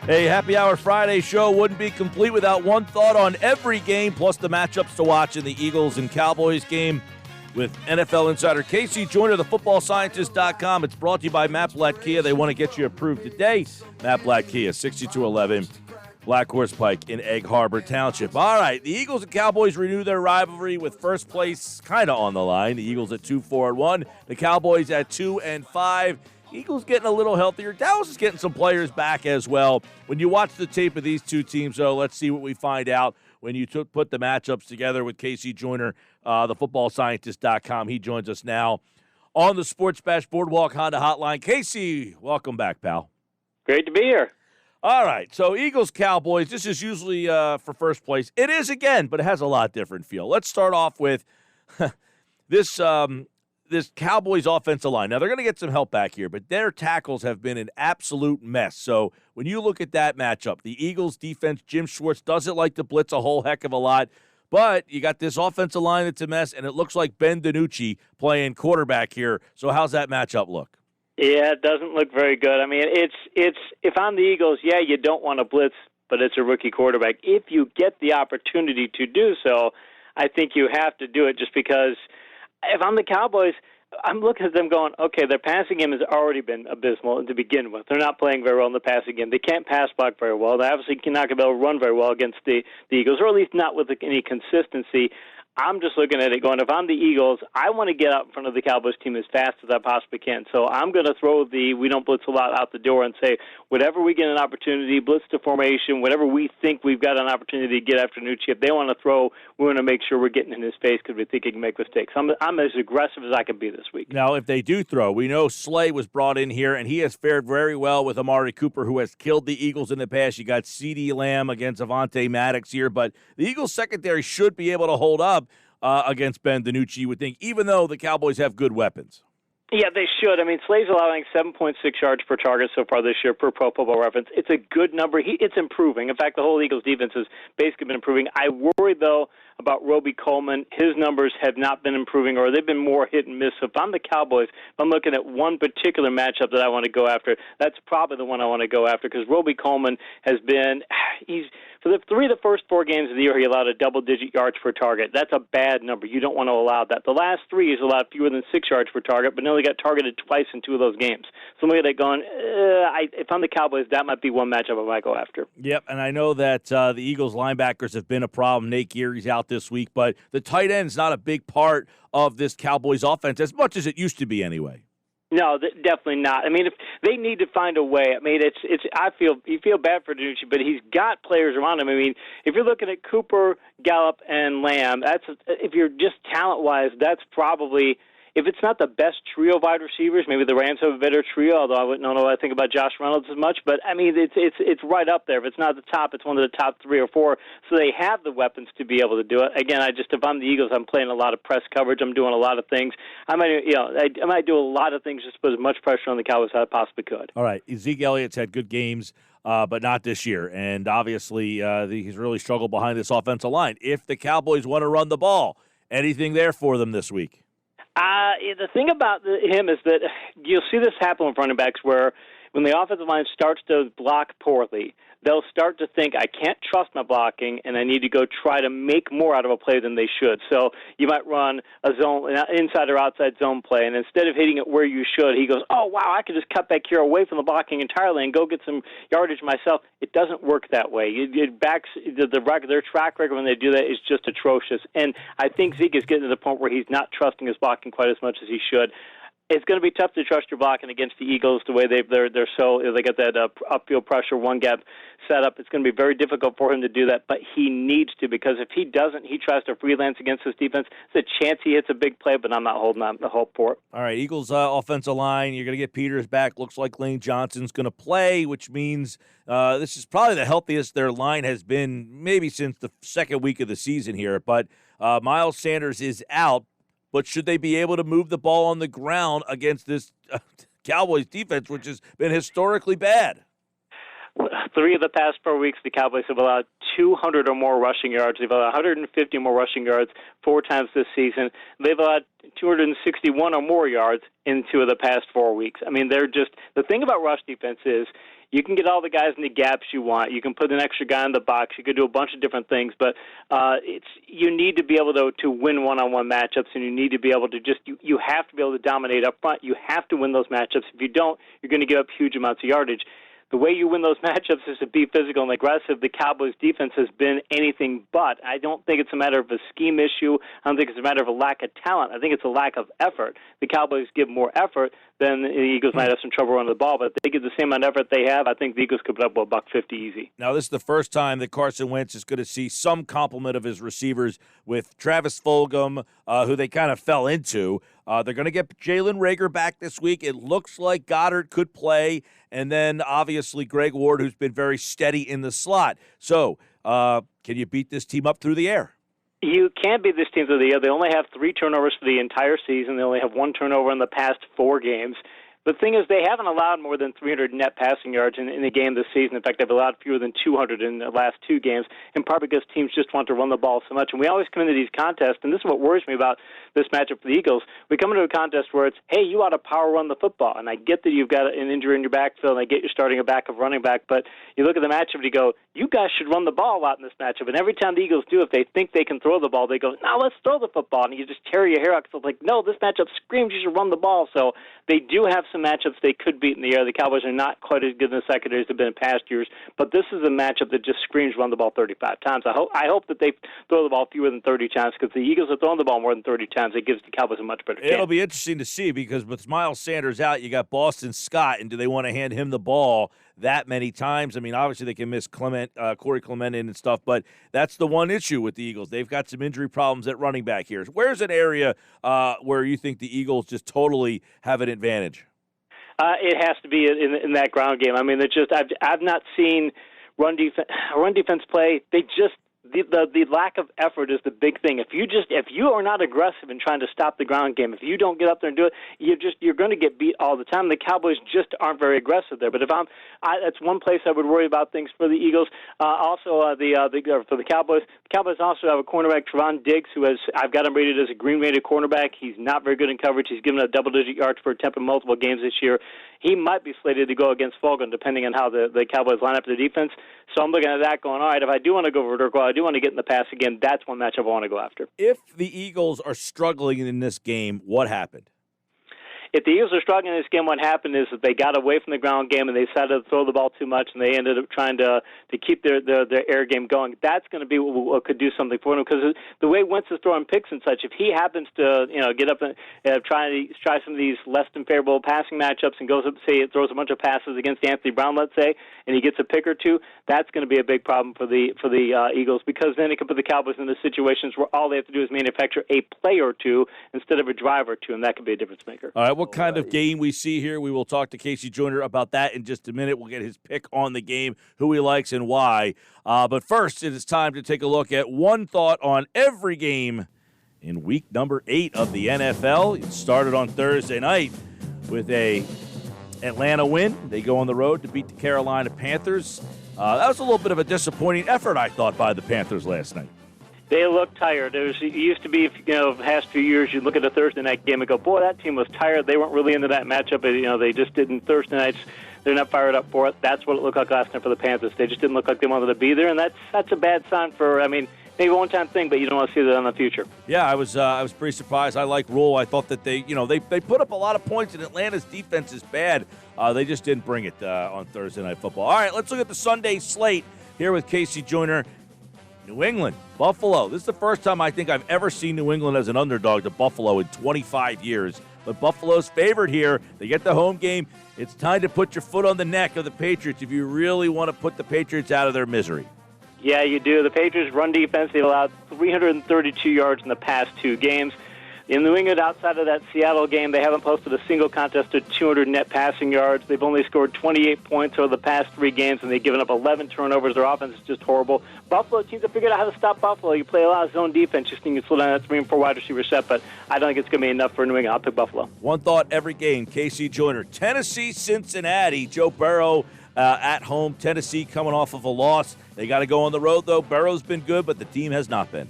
A Happy Hour Friday show wouldn't be complete without one thought on every game, plus the matchups to watch in the Eagles and Cowboys game with NFL Insider KC Joyner, the footballscientist.com. It's brought to you by Matt Blatt Kia. They want to get you approved today. Matt Blatt Kia, 6211 Black Horse Pike in Egg Harbor Township. All right, the Eagles and Cowboys renew their rivalry with first place kind of on the line. The Eagles at 2-4-1, the Cowboys at 2-5. Eagles getting a little healthier. Dallas is getting some players back as well. When you watch the tape of these two teams, though, let's see what we find out when you put the matchups together with KC Joyner, the footballscientist.com. He joins us now on the Sports Bash Boardwalk Honda Hotline. KC, welcome back, pal. Great to be here. All right, so Eagles-Cowboys, this is usually for first place. It is again, but it has a lot different feel. Let's start off with this Cowboys offensive line. Now, they're going to get some help back here, but their tackles have been an absolute mess. So when you look at that matchup, the Eagles defense, Jim Schwartz doesn't like to blitz a whole heck of a lot, but you got this offensive line that's a mess, and it looks like Ben DiNucci playing quarterback here. So how's that matchup look? Yeah, it doesn't look very good. I mean, it's if I'm the Eagles, yeah, you don't want to blitz, but it's a rookie quarterback. If you get the opportunity to do so, I think you have to do it just because – if I'm the Cowboys, I'm looking at them going, okay, their passing game has already been abysmal to begin with. They're not playing very well in the passing game. They can't pass block very well. They obviously cannot be able to run very well against the Eagles, or at least not with any consistency. I'm just looking at it going, if I'm the Eagles, I want to get out in front of the Cowboys team as fast as I possibly can. So I'm going to throw we don't blitz a lot out the door and say, whatever we get an opportunity, blitz to formation, whatever we think we've got an opportunity to get after Nucci, if they want to throw, we want to make sure we're getting in his face because we think he can make mistakes. I'm as aggressive as I can be this week. Now, if they do throw, we know Slay was brought in here, and he has fared very well with Amari Cooper, who has killed the Eagles in the past. You got CeeDee Lamb against Avonte Maddox here, but the Eagles secondary should be able to hold up against Ben DiNucci, you would think, even though the Cowboys have good weapons. Yeah, they should. I mean, Slay's allowing 7.6 yards per target so far this year per Pro Football Reference. It's a good number. It's improving. In fact, the whole Eagles defense has basically been improving. I worry, though, about Roby Coleman. His numbers have not been improving, or they've been more hit and miss. So if I'm the Cowboys, if I'm looking at one particular matchup that I want to go after, that's probably the one I want to go after because Roby Coleman has been for the first 4 games of the year, he allowed a double-digit yards per target. That's a bad number. You don't want to allow that. The last 3, he's allowed fewer than 6 yards per target, but only got targeted twice in 2 of those games. So look at that going, if I'm the Cowboys, that might be one matchup I might go after. Yep, and I know that the Eagles linebackers have been a problem. Nate Geary's out this week, but the tight end's not a big part of this Cowboys offense, as much as it used to be anyway. No, definitely not. I mean, if they need to find a way. I mean, you feel bad for DiNucci, but he's got players around him. I mean, if you're looking at Cooper, Gallup, and Lamb, if you're just talent-wise, that's probably. If it's not the best trio of wide receivers, maybe the Rams have a better trio, although I wouldn't know what I think about Josh Reynolds as much. But, I mean, it's right up there. If it's not the top, it's one of the top 3 or 4. So they have the weapons to be able to do it. Again, if I'm the Eagles, I'm playing a lot of press coverage. I'm doing a lot of things. I might do a lot of things just to put as much pressure on the Cowboys as I possibly could. All right. Zeke Elliott's had good games, but not this year. And obviously he's really struggled behind this offensive line. If the Cowboys want to run the ball, anything there for them this week? The thing about him is that you'll see this happen with running backs where when the offensive line starts to block poorly, they'll start to think, I can't trust my blocking, and I need to go try to make more out of a play than they should. So you might run a zone, inside or outside zone play, and instead of hitting it where you should, he goes, oh, wow, I could just cut back here away from the blocking entirely and go get some yardage myself. It doesn't work that way. Their track record when they do that is just atrocious. And I think Zeke is getting to the point where he's not trusting his blocking quite as much as he should. It's going to be tough to trust your blocking against the Eagles the way they get that upfield pressure, one gap set up. It's going to be very difficult for him to do that, but he needs to because if he doesn't, he tries to freelance against this defense. There's a chance he hits a big play, but I'm not holding out the hope for it. All right, Eagles offensive line. You're going to get Peters back. Looks like Lane Johnson's going to play, which means this is probably the healthiest their line has been maybe since the second week of the season here. But Miles Sanders is out. But should they be able to move the ball on the ground against this Cowboys defense, which has been historically bad? 3 of the past 4 weeks, the Cowboys have allowed 200 or more rushing yards. They've allowed 150 more rushing yards 4 times this season. They've allowed 261 or more yards in 2 of the past 4 weeks. I mean, they're just – the thing about rush defense is you can get all the guys in the gaps you want. You can put an extra guy in the box. You can do a bunch of different things. But you need to be able to win one-on-one matchups, and you need to be able to just you have to be able to dominate up front. You have to win those matchups. If you don't, you're going to give up huge amounts of yardage. The way you win those matchups is to be physical and aggressive. The Cowboys' defense has been anything but. I don't think it's a matter of a scheme issue. I don't think it's a matter of a lack of talent. I think it's a lack of effort. The Cowboys give more effort, then the Eagles might have some trouble running the ball. But if they give the same amount of effort they have, I think the Eagles could put up a $150 easy. Now, this is the first time that Carson Wentz is going to see some complement of his receivers with Travis Fulgham, who they kind of fell into. They're going to get Jalen Reagor back this week. It looks like Goddard could play. And then, obviously, Greg Ward, who's been very steady in the slot. So, can you beat this team up through the air? You can't beat this team through the air. They only have 3 turnovers for the entire season. They only have 1 turnover in the past 4 games. The thing is, they haven't allowed more than 300 net passing yards in a game this season. In fact, they've allowed fewer than 200 in the last 2 games, in part because teams just want to run the ball so much. And we always come into these contests, and this is what worries me about this matchup for the Eagles. We come into a contest where it's, hey, you ought to power run the football. And I get that you've got an injury in your backfield, and I get you're starting a backup running back, but you look at the matchup and you go, you guys should run the ball a lot in this matchup. And every time the Eagles do, if they think they can throw the ball, they go, no, let's throw the football. And you just tear your hair out because it's like, no, this matchup screams you should run the ball. So they do have some matchups they could beat in the air. The Cowboys are not quite as good in the secondary as they've been in past years, but this is a matchup that just screams run the ball 35 times. I hope that they throw the ball fewer than 30 times because the Eagles are throwing the ball more than 30 times. It gives the Cowboys a much better chance. It'll be interesting to see because with Miles Sanders out, you got Boston Scott, and do they want to hand him the ball that many times? I mean, obviously they can miss Corey Clement in and stuff, but that's the one issue with the Eagles. They've got some injury problems at running back here. Where's an area where you think the Eagles just totally have an advantage? It has to be in that ground game. I mean, it's just I've not seen run defense play. They just the lack of effort is the big thing. If you are not aggressive in trying to stop the ground game, if you don't get up there and do it, you're going to get beat all the time. The Cowboys just aren't very aggressive there. But that's one place I would worry about things for the Eagles. For the Cowboys also have a cornerback, Trevon Diggs, I've got him rated as a green-rated cornerback. He's not very good in coverage. He's given up double-digit yards per attempt in multiple games this year. He might be slated to go against Fulgham, depending on how the Cowboys line up their defense. So I'm looking at that going, all right, if I do want to go vertical, I do want to get in the pass again, that's one matchup I want to go after. If the Eagles are struggling in this game, what happened? If the Eagles are struggling in this game, what happened is that they got away from the ground game and they decided to throw the ball too much, and they ended up trying to keep their air game going. That's going to be what could do something for them because the way Wentz is throwing picks and such, if he happens to get up and try some of these less than favorable passing matchups and goes up, say it throws a bunch of passes against Anthony Brown, let's say, and he gets a pick or two, that's going to be a big problem for the Eagles because then it could put the Cowboys into situations where all they have to do is manufacture a play or two instead of a drive or two, and that could be a difference maker. All right, what kind of game we see here? We will talk to KC Joyner about that in just a minute. We'll get his pick on the game, who he likes and why. But first, it is time to take a look at one thought on every game in week number 8 of the NFL. It started on Thursday night with a Atlanta win. They go on the road to beat the Carolina Panthers. That was a little bit of a disappointing effort, I thought, by the Panthers last night. They looked tired. It used to be, the past few years, you look at a Thursday night game and go, boy, that team was tired. They weren't really into that matchup. They just didn't. Thursday nights, they're not fired up for it. That's what it looked like last night for the Panthers. They just didn't look like they wanted to be there, and that's a bad sign for, maybe a one-time thing, but you don't want to see that in the future. Yeah, I was pretty surprised. I like Rule. I thought that they put up a lot of points, and Atlanta's defense is bad. They just didn't bring it on Thursday Night Football. All right, let's look at the Sunday slate here with KC Joyner. New England, Buffalo. This is the first time I think I've ever seen New England as an underdog to Buffalo in 25 years. But Buffalo's favored here. They get the home game. It's time to put your foot on the neck of the Patriots if you really want to put the Patriots out of their misery. Yeah, you do. The Patriots' run defense, they've allowed 332 yards in the past 2 games. In New England, outside of that Seattle game, they haven't posted a single contest to 200 net passing yards. They've only scored 28 points over the past 3 games, and they've given up 11 turnovers. Their offense is just horrible. Buffalo teams have figured out how to stop Buffalo. You play a lot of zone defense. Just think you slow down that 3 and 4 wide receiver set, but I don't think it's going to be enough for New England. I'll pick Buffalo. One thought every game. KC Joyner. Tennessee, Cincinnati. Joe Burrow at home. Tennessee coming off of a loss. They got to go on the road, though. Burrow's been good, but the team has not been.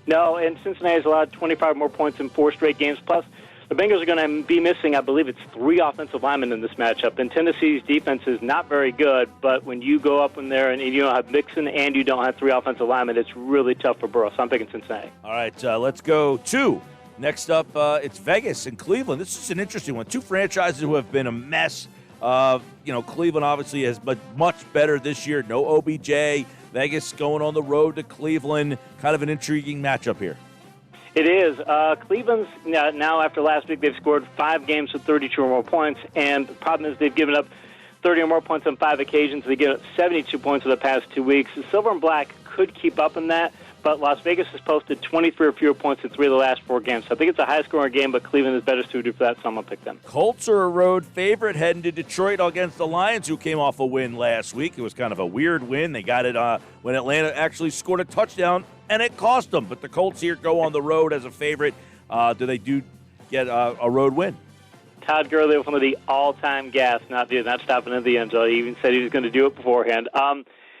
No, and Cincinnati's allowed 25 more points in 4 straight games. Plus, the Bengals are going to be missing, I believe it's 3 offensive linemen in this matchup. And Tennessee's defense is not very good, but when you go up in there and you don't have Mixon and you don't have 3 offensive linemen, it's really tough for Burrow. So I'm picking Cincinnati. All right, let's go to next up. It's Vegas and Cleveland. This is an interesting one. 2 franchises who have been a mess. Cleveland obviously is much better this year. No OBJ. Vegas going on the road to Cleveland. Kind of an intriguing matchup here. It is. Cleveland's now, after last week, they've scored 5 games with 32 or more points, and the problem is they've given up 30 or more points on 5 occasions. They give up 72 points in the past 2 weeks. The Silver and Black could keep up in that, but Las Vegas has posted 23 or fewer points in 3 of the last 4 games. So I think it's a high-scoring game, but Cleveland is better suited for that, so I'm going to pick them. Colts are a road favorite heading to Detroit against the Lions, who came off a win last week. It was kind of a weird win. They got it when Atlanta actually scored a touchdown, and it cost them. But the Colts here go on the road as a favorite. Do they get a road win? Todd Gurley was one of the all-time gas, not stopping in the end zone. He even said he was going to do it beforehand.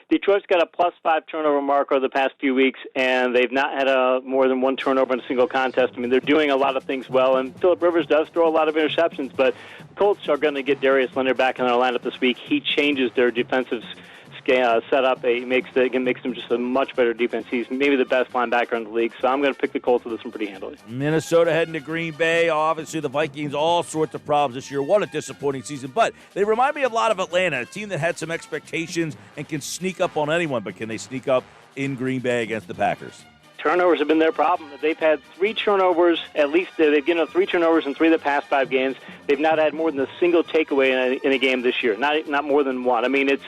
Detroit's got a +5 turnover mark over the past few weeks, and they've not had more than 1 turnover in a single contest. I mean, they're doing a lot of things well, and Phillip Rivers does throw a lot of interceptions, but the Colts are going to get Darius Leonard back in their lineup this week. He changes their defensive setup. He makes them just a much better defense. He's maybe the best linebacker in the league, so I'm going to pick the Colts with this one pretty handily. Minnesota heading to Green Bay. Obviously, the Vikings, all sorts of problems this year. What a disappointing season. But they remind me a lot of Atlanta, a team that had some expectations and can sneak up on anyone, but can they sneak up in Green Bay against the Packers? Turnovers have been their problem. They've had 3 turnovers, at least they've given up 3 turnovers in 3 of the past 5 games. They've not had more than a single takeaway in a game this year, not more than 1. I mean, it's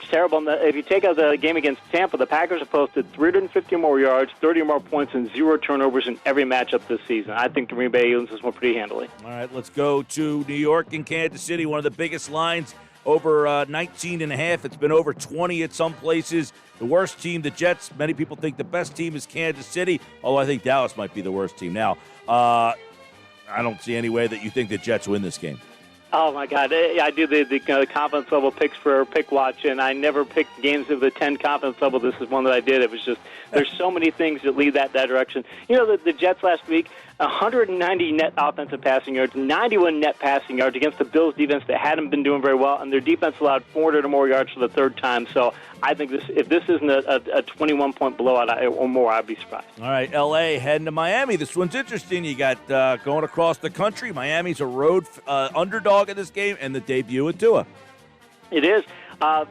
terrible. If you take out the game against Tampa, the Packers have posted 350 more yards, 30 more points, and 0 turnovers in every matchup this season. I think Green Bay wins this one pretty handily. All right, let's go to New York and Kansas City, one of the biggest lines, over 19 and a half. It's been over 20 at some places. The worst team, the Jets. Many people think the best team is Kansas City, although I think Dallas might be the worst team. Now, I don't see any way that you think the Jets win this game. Oh, my God. I do the confidence level picks for Pick Watch, and I never picked games of the 10 confidence level. This is one that I did. It was just, there's so many things that lead that direction. You know, the Jets last week, 190 net offensive passing yards, 91 net passing yards against the Bills defense that hadn't been doing very well, and their defense allowed 400 or more yards for the 3rd time. So I think if this isn't a 21-point blowout or more, I'd be surprised. All right, L.A. heading to Miami. This one's interesting. You got going across the country. Miami's a road underdog in this game, and the debut of Tua. It is. And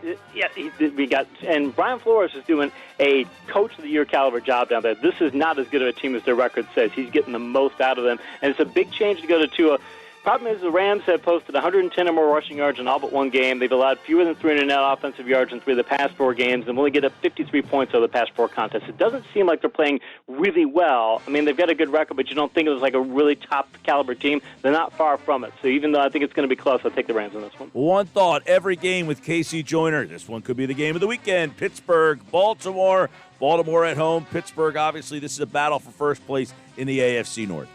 Brian Flores is doing a Coach of the Year caliber job down there. This is not as good of a team as their record says. He's getting the most out of them, and it's a big change to go to Tua. Problem is the Rams have posted 110 or more rushing yards in all but 1 game. They've allowed fewer than 300 net offensive yards in 3 of the past 4 games and only get up 53 points over the past 4 contests. It doesn't seem like they're playing really well. I mean, they've got a good record, but you don't think it was like a really top-caliber team. They're not far from it. So even though I think it's going to be close, I'll take the Rams on this one. One thought, every game with KC Joyner. This one could be the game of the weekend. Pittsburgh, Baltimore. Baltimore at home. Pittsburgh, obviously, this is a battle for first place in the AFC North.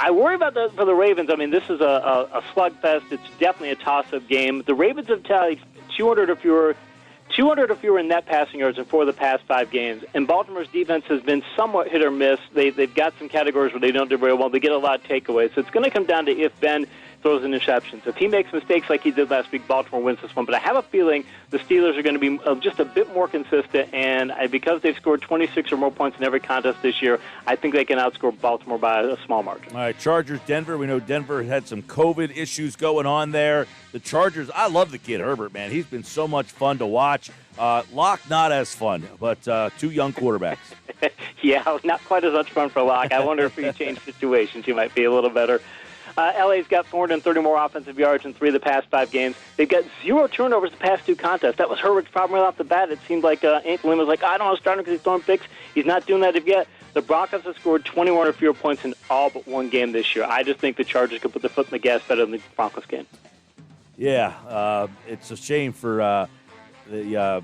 I worry about for the Ravens. I mean, this is a slugfest. It's definitely a toss-up game. The Ravens have tallied 200 or fewer net passing yards in 4 of the past 5 games. And Baltimore's defense has been somewhat hit or miss. They've got some categories where they don't do very well. They get a lot of takeaways. So it's going to come down to if Ben throws interceptions. If he makes mistakes like he did last week, Baltimore wins this one. But I have a feeling the Steelers are going to be just a bit more consistent, and because they've scored 26 or more points in every contest this year, I think they can outscore Baltimore by a small margin. All right, Chargers, Denver. We know Denver had some COVID issues going on there. The Chargers, I love the kid Herbert, man. He's been so much fun to watch. Locke, not as fun, but 2 young quarterbacks. Yeah, not quite as much fun for Locke. I wonder if he changed situations, he might be a little better. LA's got 430 more offensive yards in 3 of the past 5 games. They've got 0 turnovers the past 2 contests. That was Herbert's problem right off the bat. It seemed like Anthony was like, I don't want to start him because he's throwing picks. He's not doing that yet. The Broncos have scored 21 or fewer points in all but 1 game this year. I just think the Chargers could put their foot in the gas better than the Broncos game. Yeah, it's a shame for the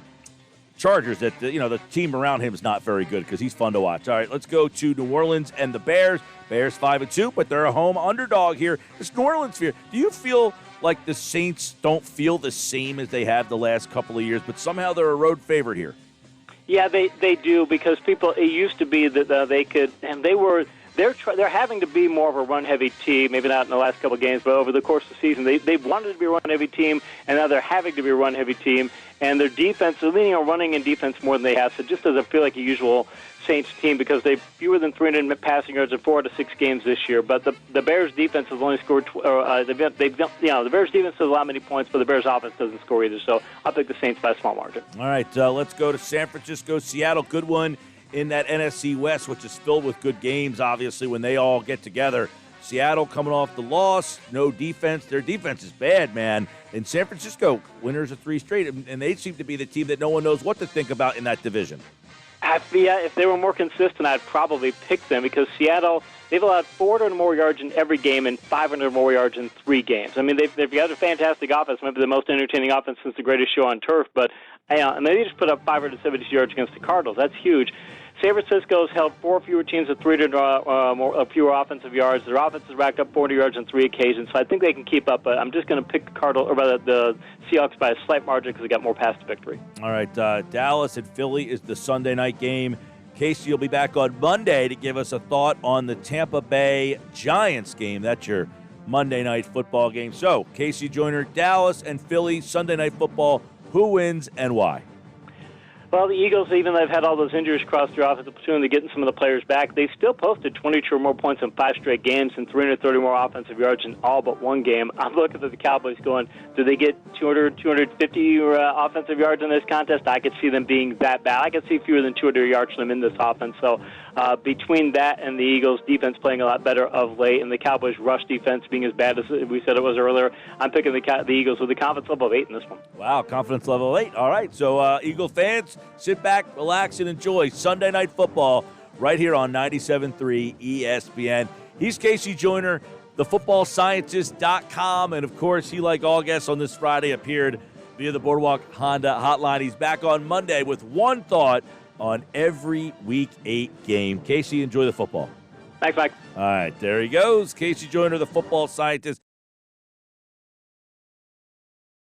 Chargers that the team around him is not very good because he's fun to watch. All right, let's go to New Orleans and the Bears. Bears 5-2, but they're a home underdog here. This New Orleans fear. Do you feel like the Saints don't feel the same as they have the last couple of years, but somehow they're a road favorite here. Yeah, they do, because it used to be that they could, and they're having to be more of a run-heavy team, maybe not in the last couple of games, but over the course of the season, they've wanted to be a run-heavy team, and now they're having to be a run-heavy team, and their defense, they're leaning on running and defense more than they have, so it just doesn't feel like a usual Saints team, because they've fewer than 300 passing yards in 4 out of 6 games this year. But the Bears defense has only scored. The Bears defense doesn't allow many points, but the Bears offense doesn't score either. So I'll pick the Saints by a small margin. All right, let's go to San Francisco, Seattle. Good one in that NFC West, which is filled with good games. Obviously, when they all get together, Seattle coming off the loss, no defense. Their defense is bad, man. In San Francisco, winners of 3 straight, and they seem to be the team that no one knows what to think about in that division. If they were more consistent, I'd probably pick them, because Seattle, they've allowed 400 or more yards in every game and 500 or more yards in 3 games. I mean, they've got a fantastic offense, maybe the most entertaining offense since the greatest show on turf, but and they just put up 570 yards against the Cardinals. That's huge. San Francisco's held 4 fewer teams with 300 fewer offensive yards. Their offense has racked up 40 yards on 3 occasions, so I think they can keep up. But I'm just going to pick the Seahawks by a slight margin because they got more paths to victory. All right, Dallas and Philly is the Sunday night game. Casey, you'll be back on Monday to give us a thought on the Tampa Bay Giants game. That's your Monday night football game. So, KC Joyner, Dallas and Philly, Sunday night football. Who wins and why? Well, the Eagles, even though they've had all those injuries across their offensive platoon, they're getting some of the players back. They still posted 22 or more points in 5 straight games and 330 more offensive yards in all but 1 game. I'm looking at the Cowboys going, do they get 200, 250 offensive yards in this contest? I could see them being that bad. I could see fewer than 200 yards from them in this offense. So between that and the Eagles' defense playing a lot better of late and the Cowboys' rush defense being as bad as we said it was earlier, I'm picking the Eagles with a confidence level of 8 in this one. Wow, confidence level 8. All right, so Eagle fans, sit back, relax, and enjoy Sunday Night Football right here on 97.3 ESPN. He's KC Joyner, thefootballscientist.com, and, of course, he, like all guests on this Friday, appeared via the Boardwalk Honda hotline. He's back on Monday with one thought on every Week 8 game. KC, enjoy the football. Thanks, Mike. All right, there he goes. KC Joyner, the football scientist.